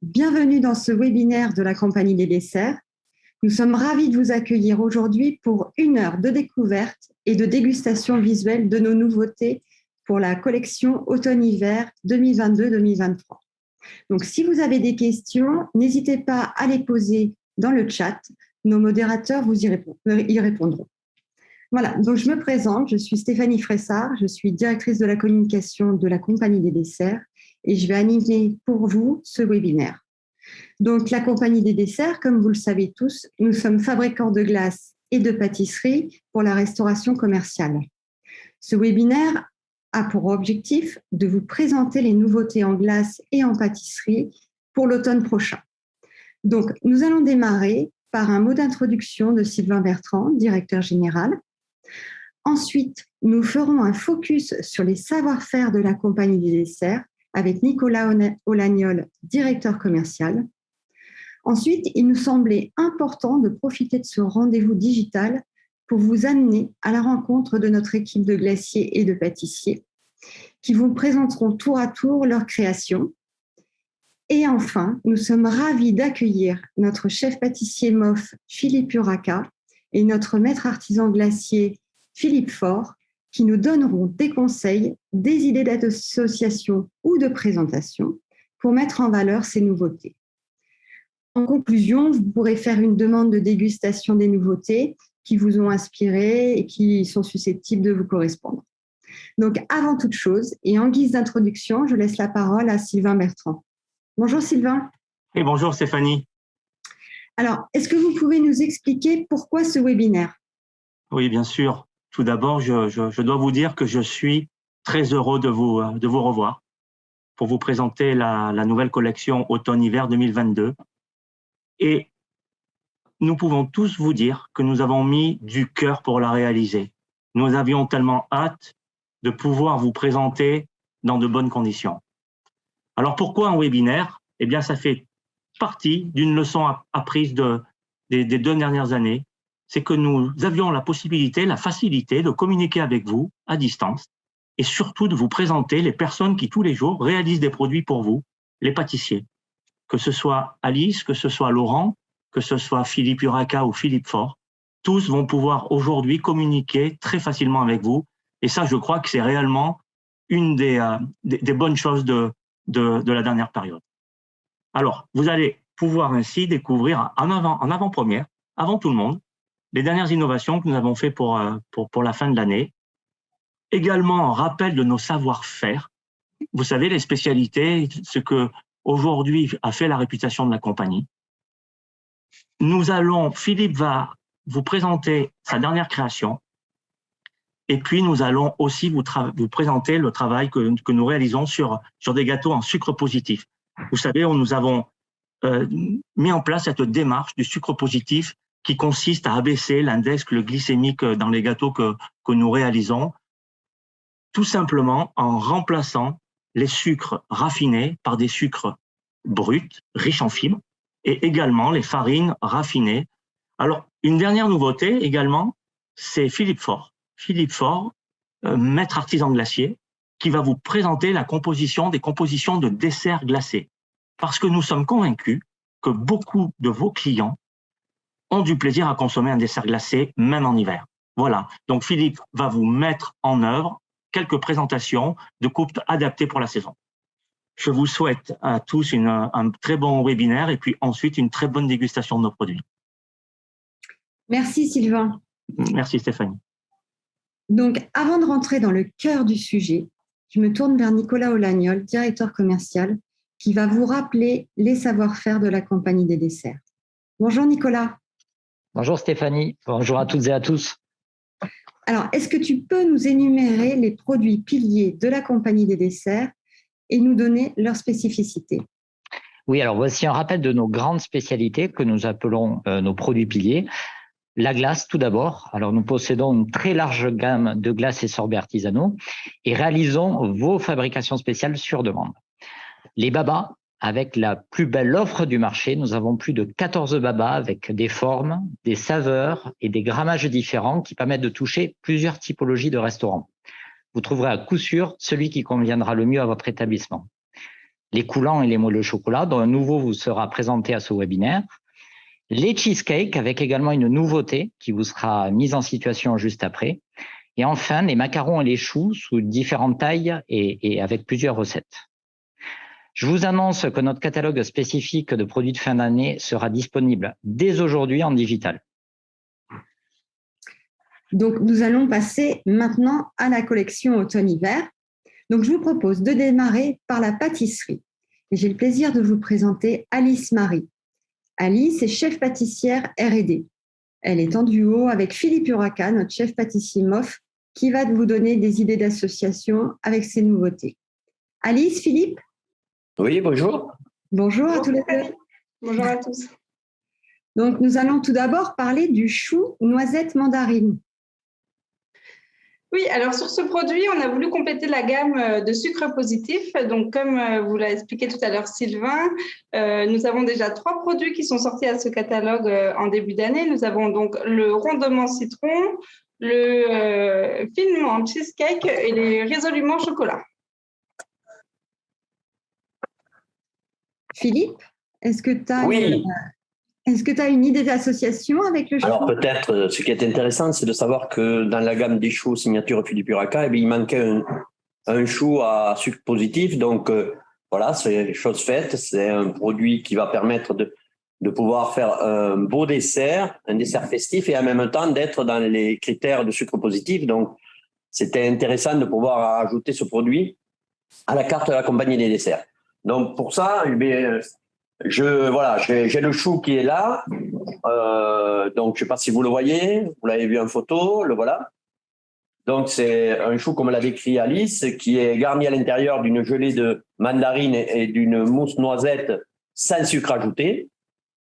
Bienvenue dans ce webinaire de la Compagnie des desserts. Nous sommes ravis de vous accueillir aujourd'hui pour 1 heure de découverte et de dégustation visuelle de nos nouveautés pour la collection automne-hiver 2022-2023. Donc, si vous avez des questions, n'hésitez pas à les poser dans le chat. Nos modérateurs vous y répondront. Voilà, donc je me présente, je suis Stéphanie Fressard, je suis directrice de la communication de la Compagnie des desserts et je vais animer pour vous ce webinaire. Donc, la Compagnie des desserts, comme vous le savez tous, nous sommes fabricants de glaces et de pâtisseries pour la restauration commerciale. Ce webinaire a pour objectif de vous présenter les nouveautés en glace et en pâtisserie pour l'automne prochain. Donc, nous allons démarrer par un mot d'introduction de Sylvain Bertrand, directeur général. Ensuite, nous ferons un focus sur les savoir-faire de la Compagnie des desserts avec Nicolas Olagnol, directeur commercial. Ensuite, il nous semblait important de profiter de ce rendez-vous digital pour vous amener à la rencontre de notre équipe de glaciers et de pâtissiers qui vous présenteront tour à tour leur création. Et enfin, nous sommes ravis d'accueillir notre chef pâtissier MOF Philippe Uraca et notre maître artisan glacier Philippe Faure qui nous donneront des conseils, des idées d'association ou de présentation pour mettre en valeur ces nouveautés. En conclusion, vous pourrez faire une demande de dégustation des nouveautés qui vous ont inspiré et qui sont susceptibles de vous correspondre. Donc, avant toute chose, et en guise d'introduction, je laisse la parole à Sylvain Bertrand. Bonjour Sylvain. Et bonjour Stéphanie. Alors, est-ce que vous pouvez nous expliquer pourquoi ce webinaire ? Oui, bien sûr. Tout d'abord, je dois vous dire que je suis très heureux de vous revoir pour vous présenter la nouvelle collection automne-hiver 2022. Et nous pouvons tous vous dire que nous avons mis du cœur pour la réaliser. Nous avions tellement hâte de pouvoir vous présenter dans de bonnes conditions. Alors pourquoi un webinaire ? Eh bien, ça fait partie d'une leçon apprise des 2 dernières années. C'est que nous avions la possibilité, la facilité de communiquer avec vous à distance et surtout de vous présenter les personnes qui tous les jours réalisent des produits pour vous, les pâtissiers. Que ce soit Alice, que ce soit Laurent, que ce soit Philippe Uraca ou Philippe Faure, tous vont pouvoir aujourd'hui communiquer très facilement avec vous. Et ça, je crois que c'est réellement une des bonnes choses de la dernière période. Alors, vous allez pouvoir ainsi découvrir en avant-première, avant tout le monde, les dernières innovations que nous avons fait pour la fin de l'année. Également, un rappel de nos savoir-faire. Vous savez, les spécialités, ce que aujourd'hui a fait la réputation de la compagnie. Philippe va vous présenter sa dernière création. Et puis, nous allons aussi vous présenter le travail que nous réalisons sur des gâteaux en sucre positif. Vous savez, nous avons mis en place cette démarche du sucre positif qui consiste à abaisser l'index glycémique dans les gâteaux que nous réalisons, tout simplement en remplaçant les sucres raffinés par des sucres bruts, riches en fibres, et également les farines raffinées. Alors, une dernière nouveauté également, c'est Philippe Faure. Philippe Faure, maître artisan glacier, qui va vous présenter des compositions de desserts glacés. Parce que nous sommes convaincus que beaucoup de vos clients ont du plaisir à consommer un dessert glacé, même en hiver. Voilà, donc Philippe va vous mettre en œuvre quelques présentations de coupes adaptées pour la saison. Je vous souhaite à tous un très bon webinaire et puis ensuite une très bonne dégustation de nos produits. Merci Sylvain. Merci Stéphanie. Donc, avant de rentrer dans le cœur du sujet, je me tourne vers Nicolas Olagnol, directeur commercial, qui va vous rappeler les savoir-faire de la Compagnie des desserts. Bonjour Nicolas. Bonjour Stéphanie, bonjour à toutes et à tous. Alors, est-ce que tu peux nous énumérer les produits piliers de la Compagnie des desserts et nous donner leurs spécificités ? Oui, alors voici un rappel de nos grandes spécialités que nous appelons nos produits piliers. La glace, tout d'abord. Alors, nous possédons une très large gamme de glaces et sorbets artisanaux et réalisons vos fabrications spéciales sur demande. Les babas, avec la plus belle offre du marché, nous avons plus de 14 babas avec des formes, des saveurs et des grammages différents qui permettent de toucher plusieurs typologies de restaurants. Vous trouverez à coup sûr celui qui conviendra le mieux à votre établissement. les coulants et les moelleux au chocolat, dont un nouveau vous sera présenté à ce webinaire. Les cheesecakes, avec également une nouveauté qui vous sera mise en situation juste après. Et enfin, les macarons et les choux sous différentes tailles et avec plusieurs recettes. Je vous annonce que notre catalogue spécifique de produits de fin d'année sera disponible dès aujourd'hui en digital. Donc, nous allons passer maintenant à la collection automne-hiver. Donc, je vous propose de démarrer par la pâtisserie. Et j'ai le plaisir de vous présenter Alice Marie. Alice est chef pâtissière R&D. Elle est en duo avec Philippe Uraka, notre chef pâtissier MOF, qui va vous donner des idées d'association avec ses nouveautés. Alice, Philippe? Oui, bonjour. Bonjour à tous les deux. Bonjour à tous. Donc, nous allons tout d'abord parler du chou noisette mandarine. Oui, alors sur ce produit, on a voulu compléter la gamme de sucres positifs. Donc, comme vous l'a expliqué tout à l'heure Sylvain, nous avons déjà 3 produits qui sont sortis à ce catalogue en début d'année. Nous avons donc le rondement citron, le finement cheesecake et les résolument chocolat. Philippe, est-ce que tu as, Oui. Une idée d'association avec le chou? Alors peut-être, ce qui est intéressant, c'est de savoir que dans la gamme des choux signature Philippe Uraka, il manquait un chou à sucre positif. Donc voilà, c'est chose faite. C'est un produit qui va permettre de pouvoir faire un beau dessert, un dessert festif et en même temps d'être dans les critères de sucre positif. Donc c'était intéressant de pouvoir ajouter ce produit à la carte de la compagnie des desserts. Donc pour ça, j'ai le chou qui est là. Donc je ne sais pas si vous le voyez, vous l'avez vu en photo, le voilà. Donc c'est un chou comme l'a décrit Alice, qui est garni à l'intérieur d'une gelée de mandarine et d'une mousse noisette sans sucre ajouté.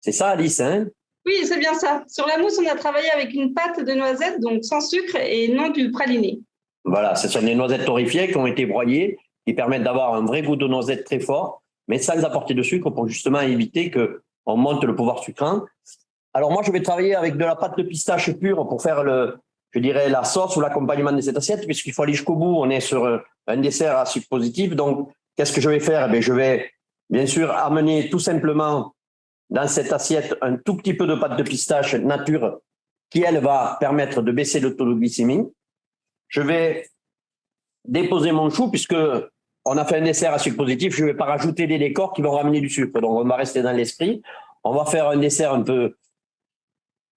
C'est ça Alice, hein? Oui, c'est bien ça. Sur la mousse, on a travaillé avec une pâte de noisette, donc sans sucre et non du praliné. Voilà, ce sont des noisettes torréfiées qui ont été broyées, qui permettent d'avoir un vrai goût de noisette très fort, mais sans apporter de sucre pour justement éviter qu'on monte le pouvoir sucrant. Alors moi, je vais travailler avec de la pâte de pistache pure pour faire la sauce ou l'accompagnement de cette assiette, puisqu'il faut aller jusqu'au bout. On est sur un dessert à sucre positif. Donc, qu'est-ce que je vais faire? Je vais bien sûr amener tout simplement dans cette assiette un tout petit peu de pâte de pistache nature qui, elle, va permettre de baisser le taux de glycémie. Je vais déposer mon chou, puisque on a fait un dessert à sucre positif, je ne vais pas rajouter des décors qui vont ramener du sucre. Donc, on va rester dans l'esprit. On va faire un dessert un peu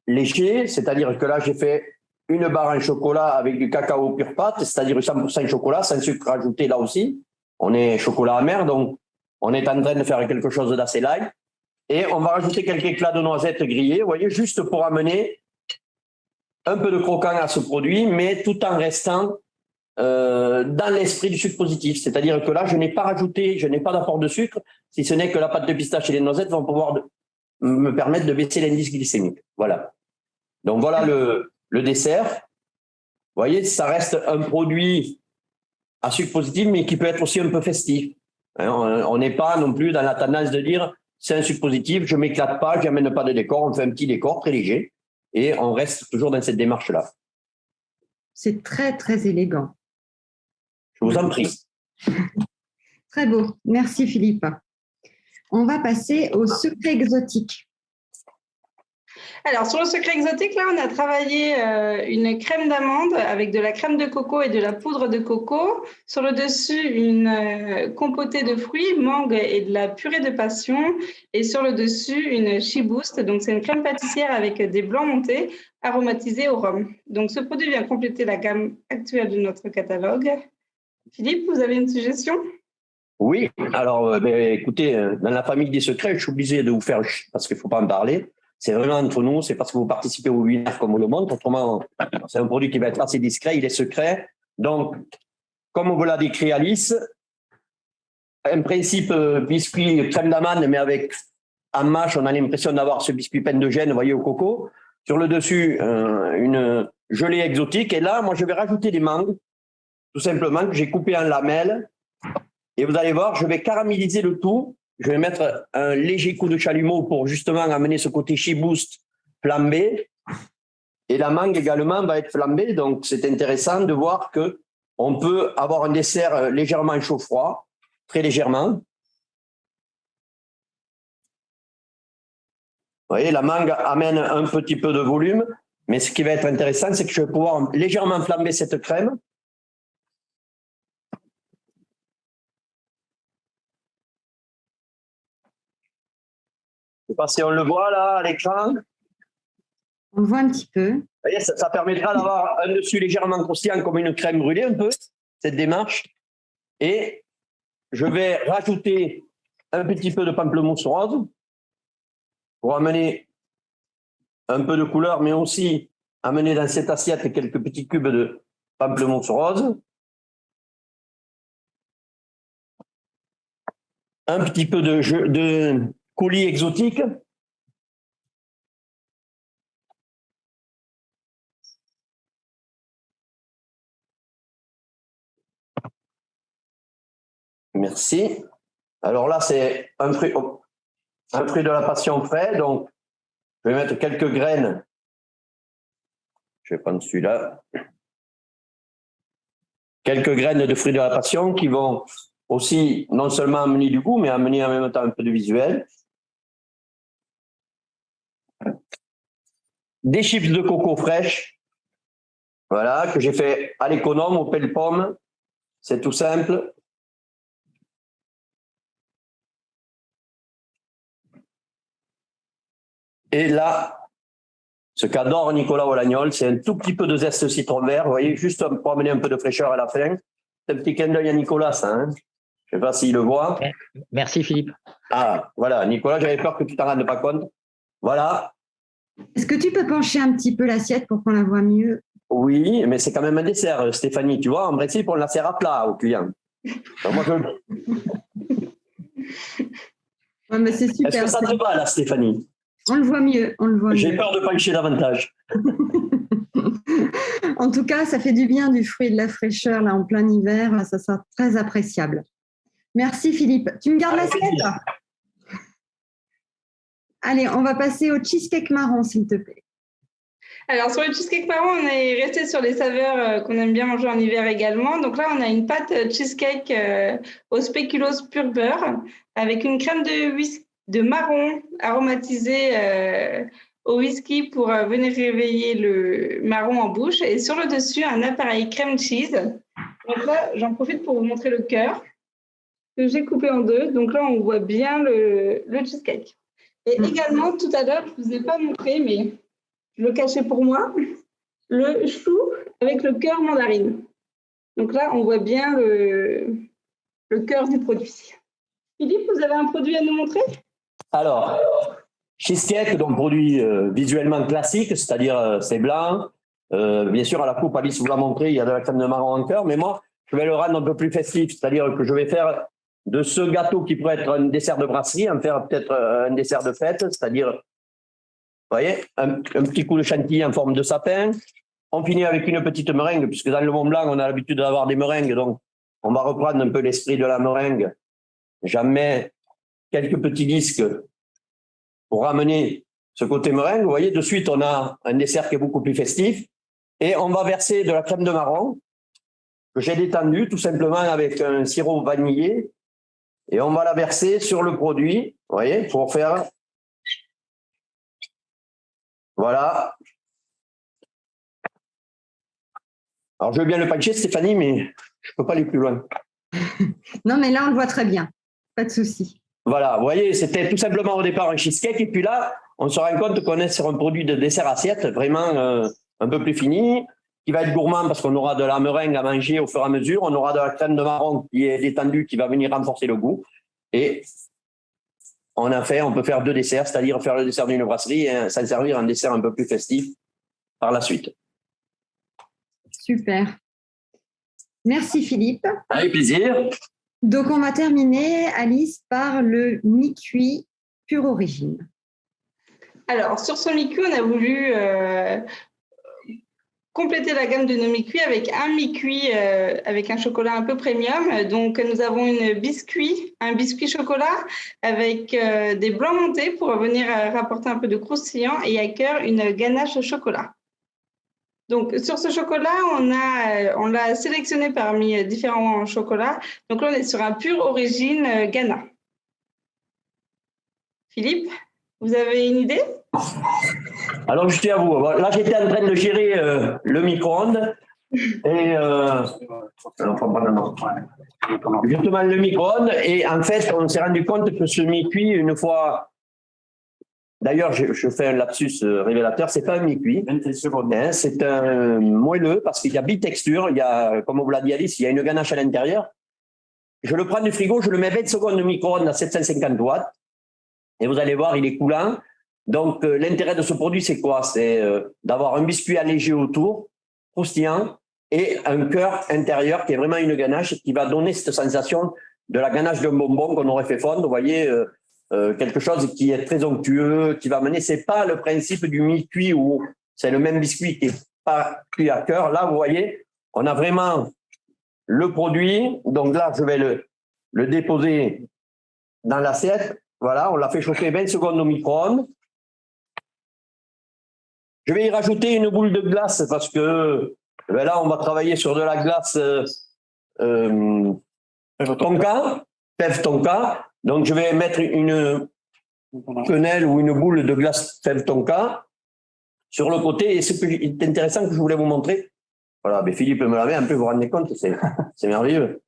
léger, c'est-à-dire que là, j'ai fait une barre en chocolat avec du cacao pure pâte, c'est-à-dire 100% chocolat, sans sucre rajouté là aussi. On est chocolat amer, donc on est en train de faire quelque chose d'assez light. Et on va rajouter quelques éclats de noisettes grillés, vous voyez, juste pour amener un peu de croquant à ce produit, mais tout en restant dans l'esprit du sucre positif. C'est-à-dire que là, je n'ai pas rajouté, je n'ai pas d'apport de sucre, si ce n'est que la pâte de pistache et les noisettes vont pouvoir me permettre de baisser l'indice glycémique. Voilà. Donc voilà le dessert. Vous voyez, ça reste un produit à sucre positif, mais qui peut être aussi un peu festif. Hein, on n'est pas non plus dans la tendance de dire c'est un sucre positif, je ne m'éclate pas, je n'amène pas de décor, on fait un petit décor très léger et on reste toujours dans cette démarche-là. C'est très, très élégant. Je vous en prie. Très beau. Merci Philippe. On va passer au secret exotique. Alors, sur le secret exotique, là, on a travaillé une crème d'amande avec de la crème de coco et de la poudre de coco. Sur le dessus, une compotée de fruits, mangue et de la purée de passion. Et sur le dessus, une She-Boost. Donc, c'est une crème pâtissière avec des blancs montés aromatisés au rhum. Donc, ce produit vient compléter la gamme actuelle de notre catalogue. Philippe, vous avez une suggestion? Oui, alors écoutez, dans la famille des secrets, je suis obligé de vous faire, parce qu'il ne faut pas en parler, c'est vraiment entre nous, c'est parce que vous participez au webinaire comme on le montre, autrement c'est un produit qui va être assez discret, il est secret. Donc, comme on vous l'a décrit Alice, un principe biscuit crème d'amande, mais avec en mâche, on a l'impression d'avoir ce biscuit pain de gêne, vous voyez, au coco. Sur le dessus, une gelée exotique, et là, moi je vais rajouter des mangues, tout simplement, que j'ai coupé en lamelles. Et vous allez voir, je vais caraméliser le tout. Je vais mettre un léger coup de chalumeau pour justement amener ce côté She-Boost flambé. Et la mangue également va être flambée. Donc, c'est intéressant de voir qu'on peut avoir un dessert légèrement chaud-froid, très légèrement. voyez, la mangue amène un petit peu de volume, mais ce qui va être intéressant, c'est que je vais pouvoir légèrement flamber cette crème. Je ne sais pas si on le voit là à l'écran. On le voit un petit peu. Vous voyez, ça permettra d'avoir un dessus légèrement croustillant comme une crème brûlée un peu, cette démarche. Et je vais rajouter un petit peu de pamplemousse rose pour amener un peu de couleur, mais aussi amener dans cette assiette quelques petits cubes de pamplemousse rose. Un petit peu de coulis exotique. Merci. Alors là, c'est un fruit de la passion frais, donc je vais mettre quelques graines. Je vais prendre celui-là. Quelques graines de fruits de la passion qui vont aussi non seulement amener du goût, mais amener en même temps un peu de visuel. Des chips de coco fraîches, voilà, que j'ai fait à l'économe, au pelle-pomme. C'est tout simple. Et là, ce qu'adore Nicolas Olagnol, c'est un tout petit peu de zeste citron vert, vous voyez, juste pour amener un peu de fraîcheur à la fin. C'est un petit clin d'œil à Nicolas, ça. Hein, je ne sais pas s'il le voit. Merci Philippe. Ah, voilà, Nicolas, j'avais peur que tu t'en rendes pas compte. Voilà. Est-ce que tu peux pencher un petit peu l'assiette pour qu'on la voit mieux? Oui, mais c'est quand même un dessert, Stéphanie. Tu vois, en principe, on la sert à plat au client. Donc, moi, Ouais, mais c'est super. Est-ce que ça te va, là, Stéphanie? On le voit mieux, on le voit mieux. J'ai peur de pencher davantage. En tout cas, ça fait du bien du fruit et de la fraîcheur là en plein hiver. Ça sera très appréciable. Merci Philippe. Tu me gardes l'assiette? Allez, on va passer au cheesecake marron, s'il te plaît. Alors, sur le cheesecake marron, on est resté sur les saveurs qu'on aime bien manger en hiver également. Donc là, on a une pâte cheesecake au spéculoos pur beurre avec une crème de marron aromatisée au whisky pour venir réveiller le marron en bouche. Et sur le dessus, un appareil crème cheese. Donc là, j'en profite pour vous montrer le cœur que j'ai coupé en deux. Donc là, on voit bien le cheesecake. Et également, tout à l'heure, je ne vous ai pas montré, mais je le cachais pour moi, le chou avec le cœur mandarine. Donc là, on voit bien le cœur du produit. Philippe, vous avez un produit à nous montrer? Alors, cheesecake, donc produit visuellement classique, c'est-à-dire c'est blanc. Bien sûr, à la coupe, Alice vous l'a montré, il y a de la crème de marron en cœur, mais moi, je vais le rendre un peu plus festif, c'est-à-dire que je vais faire de ce gâteau qui pourrait être un dessert de brasserie, en faire peut-être un dessert de fête, c'est-à-dire, vous voyez, un petit coup de chantilly en forme de sapin. On finit avec une petite meringue, puisque dans le Mont Blanc, on a l'habitude d'avoir des meringues, donc on va reprendre un peu l'esprit de la meringue. J'en mets quelques petits disques pour ramener ce côté meringue. Vous voyez, de suite, on a un dessert qui est beaucoup plus festif. Et on va verser de la crème de marron que j'ai détendue tout simplement avec un sirop vanillé. Et on va la verser sur le produit, vous voyez, pour faire... Voilà. Alors, je veux bien le patcher, Stéphanie, mais je ne peux pas aller plus loin. Non, mais là, on le voit très bien. Pas de souci. Voilà, vous voyez, c'était tout simplement au départ un cheesecake. Et puis là, on se rend compte qu'on est sur un produit de dessert assiette vraiment un peu plus fini, qui va être gourmand parce qu'on aura de la meringue à manger au fur et à mesure. On aura de la crème de marron qui est détendue, qui va venir renforcer le goût. Et on peut faire deux desserts, c'est-à-dire faire le dessert d'une brasserie et s'en servir un dessert un peu plus festif par la suite. Super. Merci Philippe. Avec plaisir. Donc, on va terminer, Alice, par le mi-cuit pure origine. Alors, sur ce mi-cuit, on a voulu compléter la gamme de nos mi-cuits avec un mi-cuit avec un chocolat un peu premium. Donc, nous avons un biscuit chocolat avec des blancs montés pour venir rapporter un peu de croustillant et à cœur une ganache au chocolat. Donc, sur ce chocolat, on l'a sélectionné parmi différents chocolats. Donc là, on est sur un pur origine Ghana. Philippe, Vous avez une idée? Alors, je tiens à vous. Là, j'étais en train de gérer le micro-ondes. Et justement, le micro-ondes. Et en fait, on s'est rendu compte que ce mi-cuit, une fois. D'ailleurs, je fais un lapsus révélateur. C'est pas un mi-cuit. Hein, c'est un moelleux parce qu'il y a bitexture. Il y a, comme on vous l'a dit Alice, il y a une ganache à l'intérieur. Je le prends du frigo, je le mets 20 secondes au micro-ondes à 750 watts. Et vous allez voir, il est coulant. Donc, l'intérêt de ce produit, c'est quoi? C'est d'avoir un biscuit allégé autour, croustillant, et un cœur intérieur qui est vraiment une ganache qui va donner cette sensation de la ganache d'un bonbon qu'on aurait fait fondre. Vous voyez, quelque chose qui est très onctueux, qui va mener. C'est pas le principe du mi-cuit où c'est le même biscuit qui est pas cuit à cœur. Là, vous voyez, on a vraiment le produit. Donc là, je vais le déposer dans l'assiette. Voilà, on l'a fait chauffer 20 secondes au micro-ondes. Je vais y rajouter une boule de glace parce que là, on va travailler sur de la glace tonka, fève tonka. Donc, je vais mettre une quenelle ou une boule de glace fève tonka sur le côté. Et ce qui est intéressant que je voulais vous montrer, voilà, mais Philippe me l'avait un peu, vous vous rendez compte, c'est merveilleux.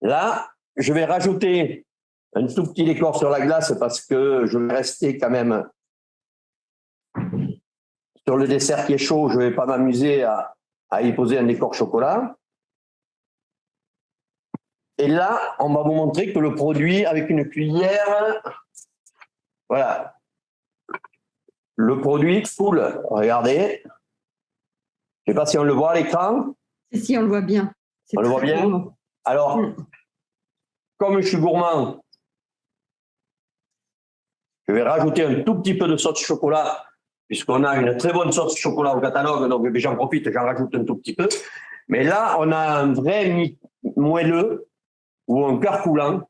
Là, je vais rajouter un tout petit décor sur la glace parce que je vais rester quand même sur le dessert qui est chaud. Je ne vais pas m'amuser à y poser un décor chocolat. Et là, on va vous montrer que le produit, avec une cuillère, voilà, le produit coule. Regardez. Je ne sais pas si on le voit à l'écran. Si, on le voit bien. On le voit bien. Gourmand. Alors, comme je suis gourmand, je vais rajouter un tout petit peu de sauce chocolat, puisqu'on a une très bonne sauce chocolat au catalogue, donc j'en profite, j'en rajoute un tout petit peu. Mais là, on a un vrai moelleux ou un cœur coulant,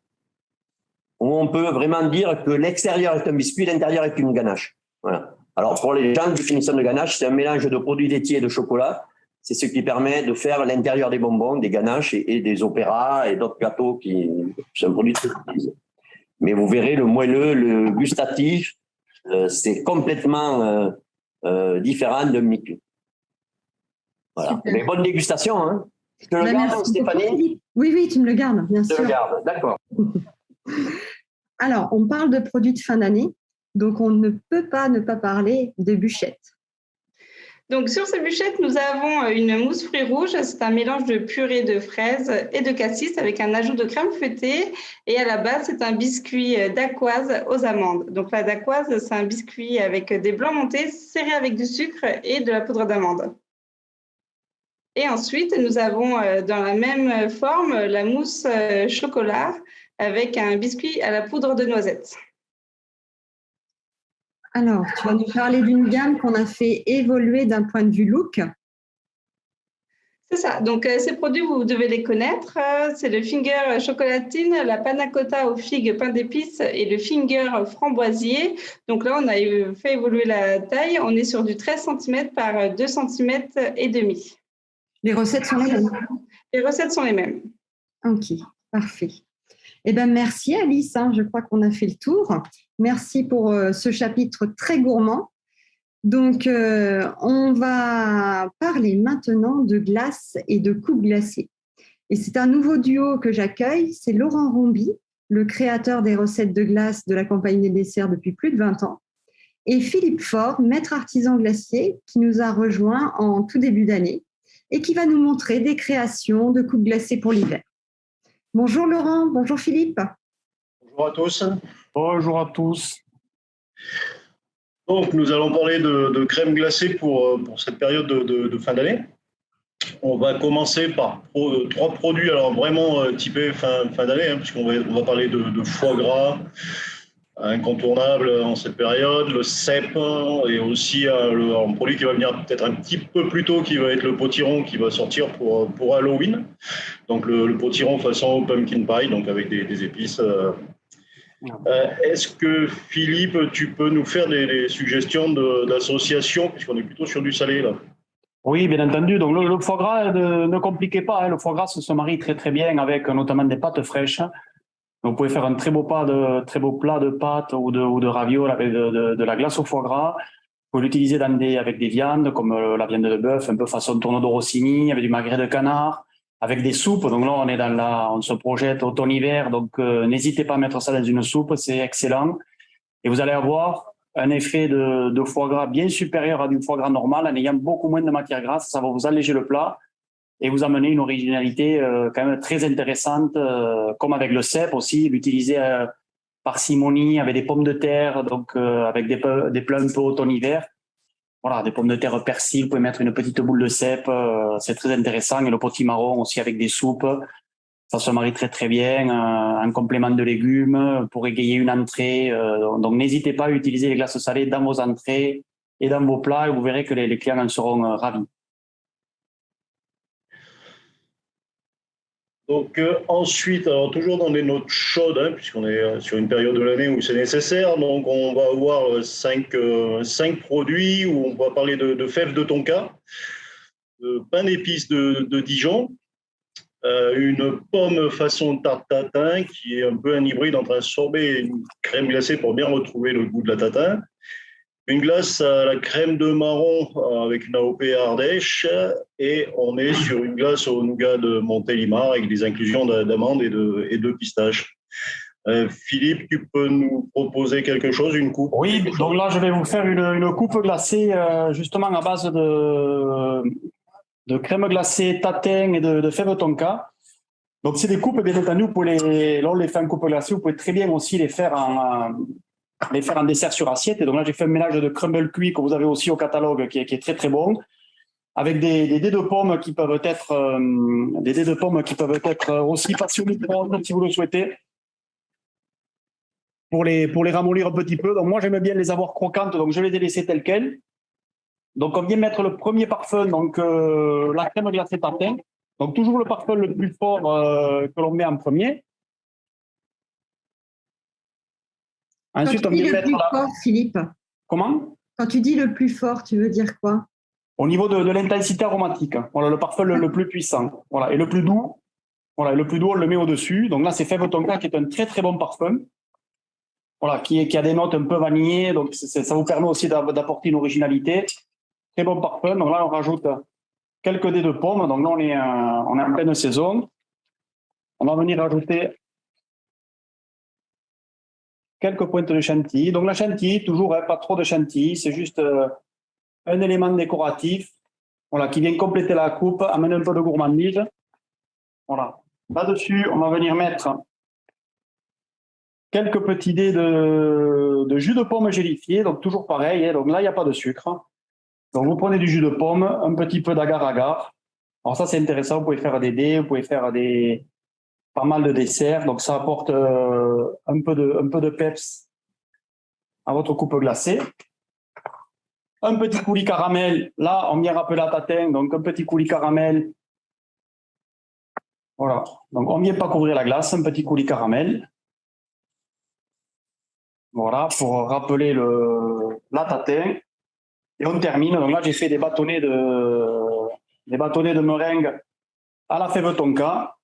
où on peut vraiment dire que l'extérieur est un biscuit, l'intérieur est une ganache. Voilà. Alors, pour les gens, définition de ganache, c'est un mélange de produits laitiers et de chocolat. C'est ce qui permet de faire l'intérieur des bonbons, des ganaches et des opéras et d'autres gâteaux qui c'est un produit très utilisé. Mais vous verrez, le moelleux, le gustatif, c'est complètement différent de mi-cuit. Voilà. Mais bonne dégustation, hein. Je te le garde, Stéphanie? Oui, tu me le gardes, bien sûr. Je te le garde, d'accord. Alors, on parle de produits de fin d'année, donc on ne peut pas ne pas parler de bûchettes. Donc, sur ces bûchettes, nous avons une mousse fruits rouges. C'est un mélange de purée de fraises et de cassis avec un ajout de crème fouettée. Et à la base, c'est un biscuit dacquoise aux amandes. Donc, la dacquoise, c'est un biscuit avec des blancs montés serrés avec du sucre et de la poudre d'amande. Et ensuite, nous avons dans la même forme la mousse chocolat avec un biscuit à la poudre de noisette. Alors, tu vas nous parler d'une gamme qu'on a fait évoluer d'un point de vue look. C'est ça. Donc, ces produits, vous devez les connaître. C'est le finger chocolatine, la panna cotta aux figues pain d'épices et le finger framboisier. Donc là, on a fait évoluer la taille. On est sur du 13 cm par 2 cm et demi. Les recettes sont les mêmes. Les recettes sont les mêmes. Ok, parfait. Eh bien, merci Alice, je crois qu'on a fait le tour. Merci pour ce chapitre très gourmand. Donc, on va parler maintenant de glace et de coupes glacées. Et c'est un nouveau duo que j'accueille, c'est Laurent Romby, le créateur des recettes de glace de la Compagnie des desserts depuis plus de 20 ans, et Philippe Faure, maître artisan glacier, qui nous a rejoints en tout début d'année et qui va nous montrer des créations de coupes glacées pour l'hiver. Bonjour Laurent, bonjour Philippe. Bonjour à tous. Bonjour à tous. Donc, nous allons parler de crème glacée pour cette période de fin d'année. On va commencer par 3 produits, alors vraiment typés fin d'année, puisqu'on va parler de foie gras, incontournable en cette période, le cèpe et aussi un produit qui va venir peut-être un petit peu plus tôt, qui va être le potiron qui va sortir pour Halloween. Donc le potiron façon pumpkin pie, donc avec des épices. Est-ce que Philippe, tu peux nous faire des suggestions d'associations, puisqu'on est plutôt sur du salé là? Oui, bien entendu. Donc le foie gras, ne compliquez pas. Le foie gras se marie très très bien avec notamment des pâtes fraîches. Donc, vous pouvez faire un très beau plat de pâtes ou de ravioles avec de la glace au foie gras. Vous pouvez l'utiliser avec des viandes comme la viande de bœuf, un peu façon tourneau de Rossini, avec du magret de canard, avec des soupes. Donc là, on se projette automne-hiver. Donc, n'hésitez pas à mettre ça dans une soupe, c'est excellent. Et vous allez avoir un effet de foie gras bien supérieur à du foie gras normal en ayant beaucoup moins de matière grasse. Ça va vous alléger le plat et vous amener une originalité quand même très intéressante, comme avec le cèpe aussi, l'utiliser parcimonie avec des pommes de terre, donc avec des plats un peu automne-hiver. Voilà, des pommes de terre persil, vous pouvez mettre une petite boule de cèpe, c'est très intéressant. Et le potimarron aussi avec des soupes, ça se marie très très bien, un complément de légumes pour égayer une entrée. Donc n'hésitez pas à utiliser les glaces salées dans vos entrées et dans vos plats et vous verrez que les clients en seront ravis. Donc ensuite, alors toujours dans des notes chaudes, hein, puisqu'on est sur une période de l'année où c'est nécessaire, donc on va avoir cinq produits où on va parler de fèves de tonka, de pain d'épices de Dijon, une pomme façon tarte tatin qui est un peu un hybride entre un sorbet et une crème glacée pour bien retrouver le goût de la tatin. Une glace à la crème de marron avec une AOP Ardèche et on est sur une glace au nougat de Montélimar avec des inclusions d'amandes et de pistaches. Philippe, tu peux nous proposer quelque chose, une coupe? Oui, donc là je vais vous faire une coupe glacée justement à base de crème glacée tatin et de fèves tonka. Donc c'est des coupes, bien entendu, là on les fait en coupe glacée, vous pouvez très bien aussi les faire en dessert sur assiette. Et donc là, j'ai fait un mélange de crumble cuit que vous avez aussi au catalogue qui est très, très bon, avec des dés de pommes qui peuvent être aussi passés au micro-ondes si vous le souhaitez, pour les ramollir un petit peu. Donc moi, j'aime bien les avoir croquantes, donc je les ai laissées telles quelles. Donc on vient mettre le premier parfum, donc la crème glacée tatin. Donc toujours le parfum le plus fort que l'on met en premier. Ensuite, quand tu dis le plus fort, Philippe. Comment? Quand tu dis le plus fort, tu veux dire quoi? Au niveau de l'intensité aromatique. Voilà, le parfum le plus puissant. Voilà, et le plus doux. Voilà, le plus doux, on le met au-dessus. Donc là, c'est fève tonka qui est un très très bon parfum. Voilà, qui a des notes un peu vanillées. Donc ça vous permet aussi d'apporter une originalité. Très bon parfum. Donc là, on rajoute quelques dés de pommes. Donc là, on est en pleine saison. On va venir rajouter quelques pointes de chantilly. Donc la chantilly, toujours, pas trop de chantilly, c'est juste un élément décoratif, voilà, qui vient compléter la coupe, amener un peu de gourmandise. Voilà. Là-dessus, on va venir mettre quelques petits dés de jus de pomme gélifié, donc toujours pareil, hein, donc là, il n'y a pas de sucre. Donc vous prenez du jus de pomme, un petit peu d'agar-agar. Alors ça, c'est intéressant, vous pouvez faire des dés, vous pouvez faire pas mal de desserts, donc ça apporte un peu de peps à votre coupe glacée. Un petit coulis caramel, là on vient rappeler la tatin, donc un petit coulis caramel. Voilà, donc on ne vient pas couvrir la glace, un petit coulis caramel. Voilà, pour rappeler la tatin. Et on termine, donc là j'ai fait des bâtonnets de meringue à la fève tonka.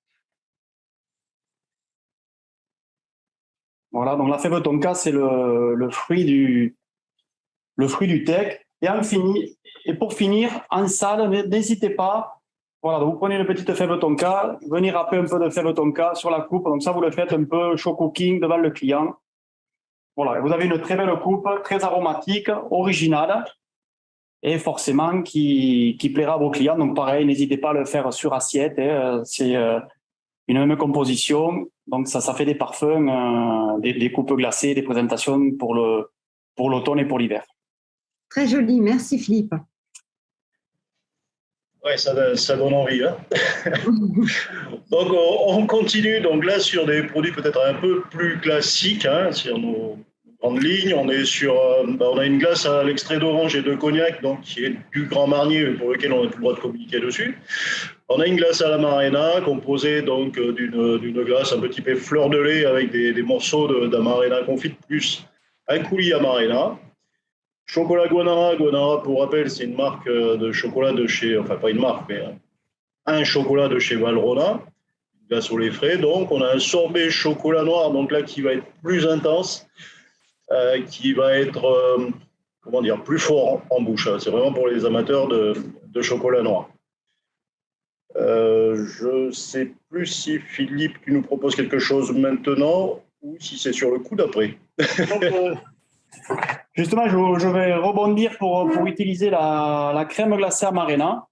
Voilà, donc la fève tonka, c'est le fruit du teck. Et pour finir, en salle, n'hésitez pas. Voilà, donc vous prenez une petite fève tonka, venez râper un peu de fève tonka sur la coupe. Donc ça, vous le faites un peu show cooking devant le client. Voilà, vous avez une très belle coupe, très aromatique, originale et forcément qui plaira à vos clients. Donc pareil, n'hésitez pas à le faire sur assiette. C'est une même composition. Donc ça fait des parfums, des coupes glacées, des présentations pour l'automne et pour l'hiver. Très joli, merci Philippe. Ouais, ça donne envie. Hein. Donc on continue donc là sur des produits peut-être un peu plus classiques, hein, sur nos grandes lignes. On est sur, on a une glace à l'extrait d'orange et de cognac, donc qui est du Grand Marnier, pour lequel on n'a plus le droit de communiquer dessus. On a une glace à la Marena composée donc d'une glace un peu typée fleur de lait avec des morceaux d'amarena confite plus un coulis amarena. Chocolat Guanara. Guanara, pour rappel, c'est une marque de chocolat de chez, enfin pas une marque, mais un chocolat de chez Valrhona, glace au lait frais. Donc, on a un sorbet chocolat noir, donc là, qui va être plus intense, qui va être, comment dire, plus fort en bouche. C'est vraiment pour les amateurs de chocolat noir. Je ne sais plus si Philippe, tu nous proposes quelque chose maintenant ou si c'est sur le coup d'après. Justement, je vais rebondir pour utiliser la crème glacée Amarena,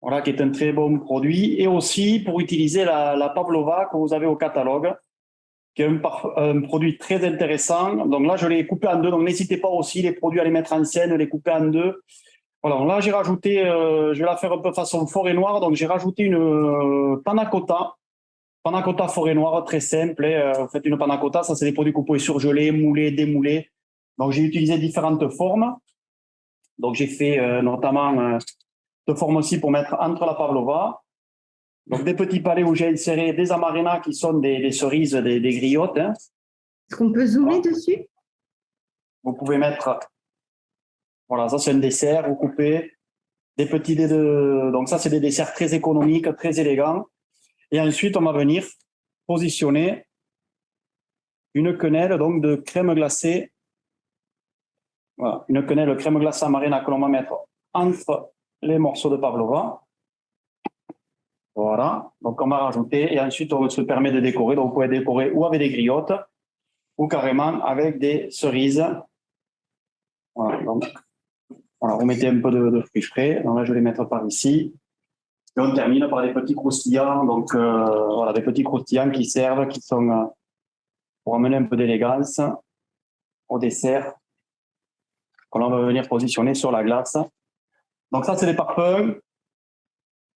voilà, qui est un très bon produit, et aussi pour utiliser la pavlova que vous avez au catalogue, qui est un produit très intéressant. Donc là, je l'ai coupé en deux, donc n'hésitez pas aussi les produits à les mettre en scène, les couper en deux. Voilà, donc là, j'ai rajouté, je vais la faire un peu façon forêt noire, donc j'ai rajouté une panna cotta forêt noire, très simple. Vous faites une panna cotta, ça c'est des produits que vous pouvez surgeler, mouler, démouler. Donc j'ai utilisé différentes formes. Donc j'ai fait notamment de forme aussi pour mettre entre la pavlova. Donc des petits palets où j'ai inséré des amarena qui sont des cerises, des griottes. Hein. Est-ce qu'on peut zoomer dessus? Vous pouvez mettre, voilà, ça c'est un dessert, vous coupez des petits dés donc ça c'est des desserts très économiques, très élégants. Et ensuite on va venir positionner une quenelle donc de crème glacée. Voilà, une quenelle crème glacée amarena que l'on va mettre entre les morceaux de pavlova. Voilà, donc on va rajouter et ensuite on se permet de décorer. Donc vous pouvez décorer ou avec des griottes ou carrément avec des cerises. Voilà, donc voilà, vous mettez un peu de fruits frais. Donc là, je vais les mettre par ici. Et on termine par des petits croustillants. Donc voilà, des petits croustillants qui servent, qui sont pour amener un peu d'élégance au dessert. Qu'on va venir positionner sur la glace. Donc ça, c'est des parfums.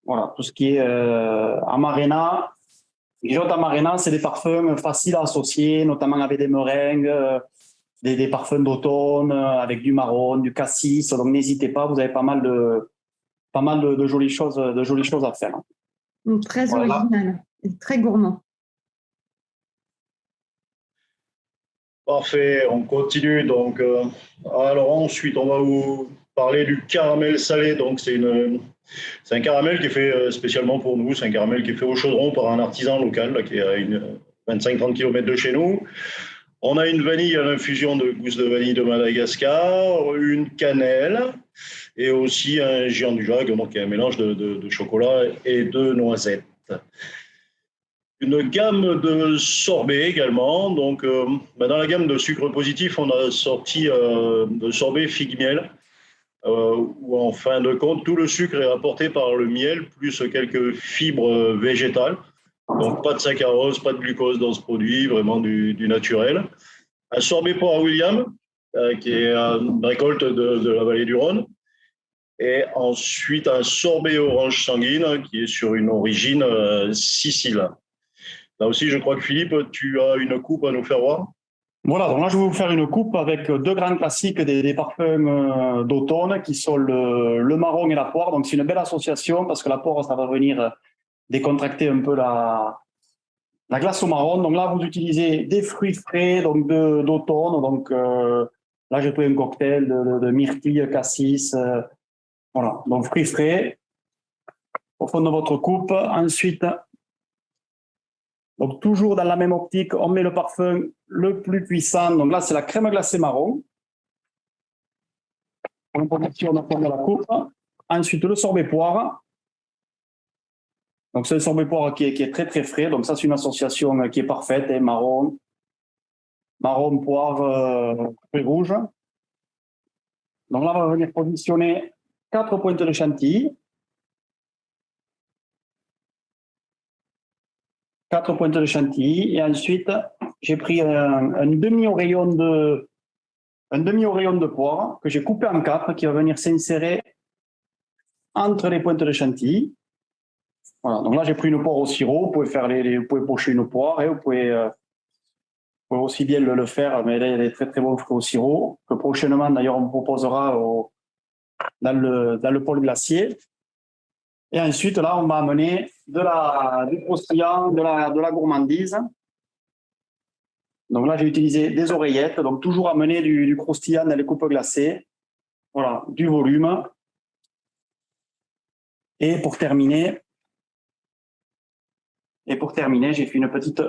Voilà, tout ce qui est amarena. Griotte amarena, c'est des parfums faciles à associer, notamment avec des meringues, des parfums d'automne, avec du marron, du cassis. Donc n'hésitez pas, vous avez pas mal de jolies choses à faire. Très voilà. Original et très gourmand. Parfait, on continue. Donc, alors ensuite, on va vous parler du caramel salé. Donc, c'est un caramel qui est fait spécialement pour nous. C'est un caramel qui est fait au chaudron par un artisan local là, qui est à 25-30 km de chez nous. On a une vanille à l'infusion de gousse de vanille de Madagascar, une cannelle et aussi un géant du Jacques, donc qui est un mélange de chocolat et de noisettes. Une gamme de sorbets également. Donc, dans la gamme de sucre positif, on a sorti de sorbet figue-miel, où en fin de compte, tout le sucre est apporté par le miel, plus quelques fibres végétales. Donc, pas de saccharose, pas de glucose dans ce produit, vraiment du naturel. Un sorbet Port William, qui est une récolte de la vallée du Rhône. Et ensuite, un sorbet orange sanguine, qui est sur une origine Sicile. Là aussi, je crois que Philippe, tu as une coupe à nous faire voir. Voilà, donc là, je vais vous faire une coupe avec deux grands classiques des parfums d'automne qui sont le marron et la poire. Donc, c'est une belle association parce que la poire, ça va venir décontracter un peu la glace au marron. Donc là, vous utilisez des fruits frais donc d'automne. Donc là, j'ai pris un cocktail de myrtille, cassis. Voilà, donc fruits frais au fond de votre coupe. Ensuite, donc toujours dans la même optique, on met le parfum le plus puissant. Donc là, c'est la crème glacée marron. On positionne au fond de la coupe. Ensuite, le sorbet poire. Donc c'est un sorbet poire qui est très très frais. Donc ça, c'est une association qui est parfaite. Hein, marron, poire, fruits rouges. Donc là, on va venir positionner 4 pointes de chantilly. 4 pointes de chantilly et ensuite j'ai pris un demi-oreillon de poire que j'ai coupé en 4 qui va venir s'insérer entre les pointes de chantilly. Voilà, donc là j'ai pris une poire au sirop, vous pouvez vous pouvez pocher une poire et vous pouvez aussi bien le faire, mais là il y a des très très bons fruits au sirop que prochainement d'ailleurs on proposera dans le pôle glacier. Et ensuite, là, on va amener du croustillant, de la gourmandise. Donc là, j'ai utilisé des oreillettes. Donc, toujours amener du croustillant dans les coupes glacées. Voilà, du volume. Et pour terminer, Et pour terminer, j'ai fait une petite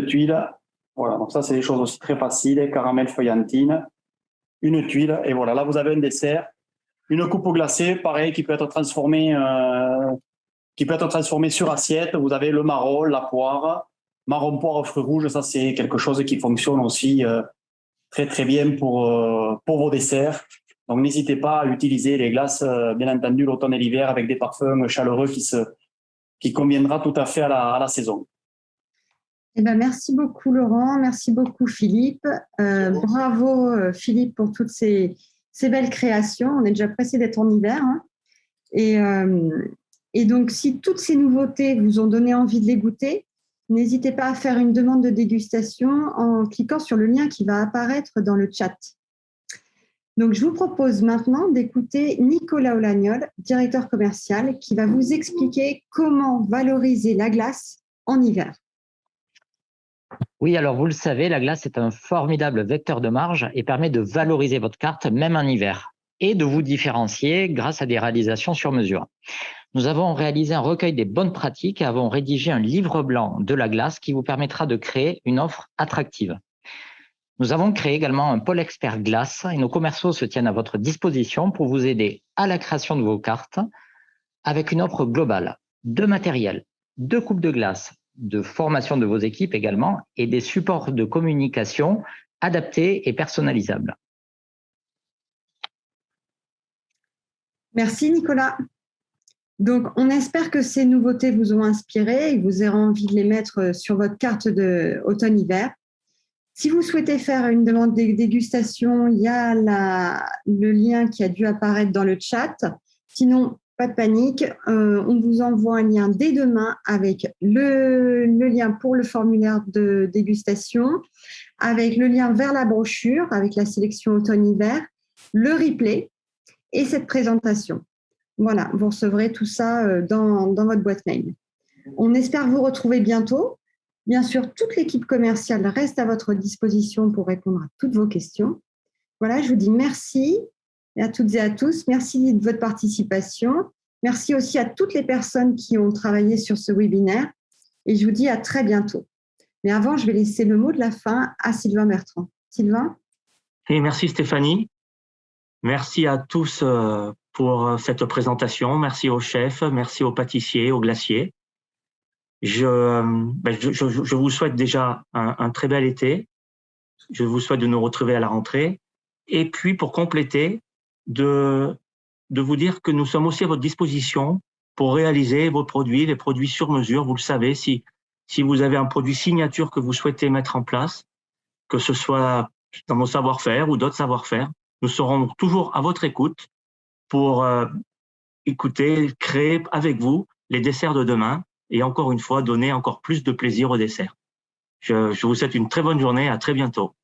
tuile. Voilà, donc ça, c'est des choses aussi très faciles. Caramel feuillantine, une tuile. Et voilà, là, vous avez un dessert. Une coupe au glacé, pareil, qui peut être transformée sur assiette. Vous avez le marron, la poire, marron, poire, fruits rouges. Ça, c'est quelque chose qui fonctionne aussi très, très bien pour vos desserts. Donc, n'hésitez pas à utiliser les glaces, bien entendu, l'automne et l'hiver avec des parfums chaleureux qui conviendra tout à fait à la saison. Eh ben, merci beaucoup, Laurent. Merci beaucoup, Philippe. Bravo, Philippe, pour toutes ces belles créations. On est déjà pressé d'être en hiver. Hein. Et donc, si toutes ces nouveautés vous ont donné envie de les goûter, n'hésitez pas à faire une demande de dégustation en cliquant sur le lien qui va apparaître dans le chat. Donc, je vous propose maintenant d'écouter Nicolas Olagnol, directeur commercial, qui va vous expliquer comment valoriser la glace en hiver. Oui, alors vous le savez, la glace est un formidable vecteur de marge et permet de valoriser votre carte même en hiver et de vous différencier grâce à des réalisations sur mesure. Nous avons réalisé un recueil des bonnes pratiques et avons rédigé un livre blanc de la glace qui vous permettra de créer une offre attractive. Nous avons créé également un pôle expert glace et nos commerciaux se tiennent à votre disposition pour vous aider à la création de vos cartes avec une offre globale de matériel, de coupes de glace, de formation de vos équipes également et des supports de communication adaptés et personnalisables. Merci Nicolas. Donc, on espère que ces nouveautés vous ont inspiré et que vous aurez envie de les mettre sur votre carte de automne-hiver. Si vous souhaitez faire une demande de dégustation, il y a le lien qui a dû apparaître dans le chat. Sinon, pas de panique, on vous envoie un lien dès demain avec le lien pour le formulaire de dégustation, avec le lien vers la brochure, avec la sélection automne-hiver, le replay et cette présentation. Voilà, vous recevrez tout ça dans votre boîte mail. On espère vous retrouver bientôt. Bien sûr, toute l'équipe commerciale reste à votre disposition pour répondre à toutes vos questions. Voilà, je vous dis merci à toutes et à tous. Merci de votre participation. Merci aussi à toutes les personnes qui ont travaillé sur ce webinaire. Et je vous dis à très bientôt. Mais avant, je vais laisser le mot de la fin à Sylvain Bertrand. Sylvain ? Et merci Stéphanie. Merci à tous pour cette présentation. Merci aux chefs, merci aux pâtissiers, aux glaciers. Je vous souhaite déjà un très bel été. Je vous souhaite de nous retrouver à la rentrée. Et puis, pour compléter, de vous dire que nous sommes aussi à votre disposition pour réaliser vos produits, les produits sur mesure. Vous le savez, si vous avez un produit signature que vous souhaitez mettre en place, que ce soit dans nos savoir-faire ou d'autres savoir-faire, nous serons toujours à votre écoute pour écouter, créer avec vous les desserts de demain et encore une fois, donner encore plus de plaisir au dessert. Je vous souhaite une très bonne journée, à très bientôt.